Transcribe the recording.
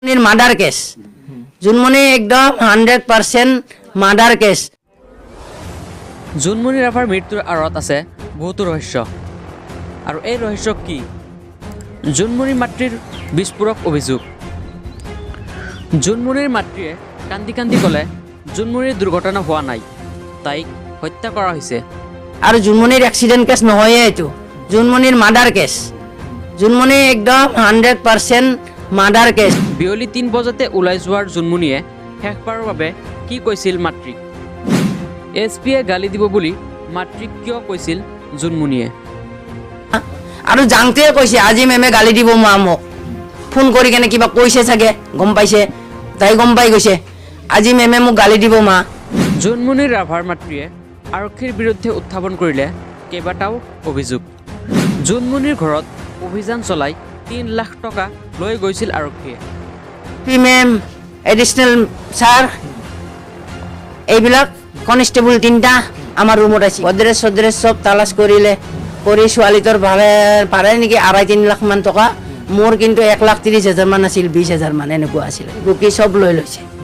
Murder case Junmoni একদম 100% murder case. Junmoni ৰাভাৰ মৃত্যুৰ আঁৰত আছে বহুতো ৰহস্য, আৰু এই ৰহস্য কি? জুনমণিৰ মাতৃৰ বিস্ফোৰক অভিযোগ। জুনমণিৰ মাতৃয়ে কান্দি কান্দি ক'লে জুনমণিৰ দুৰ্ঘটনা হোৱা নাই, তাইক হত্যা কৰা হৈছে। আৰু জুনমণিৰ এক্সিডেণ্ট কেছ নহয়ে, এইটো জুনমণিৰ মাৰ্ডাৰ কেছ। জুনমণি একদম 100% মাৰ্ডাৰ কেছ। বিয়লি 3 বজাতে ওলাই যোৱাৰ জুনমণিয়ে শেষবাৰৰ বাবে কি কৈছিল মাতৃক? এছপিয়ে গালি দিব বুলি মাতৃক কিয় কৈছিল জুনমণিয়ে? আৰু জাংটোৱে কৈছে আজি মেমে গালি দিব মা মোক, ফোন কৰি কেনে কিবা কৈছে চাগে, গম পাইছে, তাই গম পাই গৈছে আজি মেমে মোক গালি দিব মা। জুনমণি ৰাভাৰ মাতৃয়ে আৰক্ষীৰ বিৰুদ্ধে উত্থাপন কৰিলে কেইবাটাও অভিযোগ। জুনমণিৰ ঘৰত অভিযান চলাই 3 লাখ টকা লৈ গৈছিল আৰক্ষীয়ে। মেম, এডিশ্যনেল ছাৰ, এইবিলাক কনষ্টেবল 3টা আমাৰ ৰুমত আছে। গডৰেজ চডৰেজ চব তালাচ কৰিলে, কৰি ছোৱালীটোৰ পাৰে নেকি 2.5-3 লাখ মান টকা। মোৰ কিন্তু 1,30,000 মান আছিল, 20,000 মান এনেকুৱা আছিল। বুকি চব লৈ লৈছে।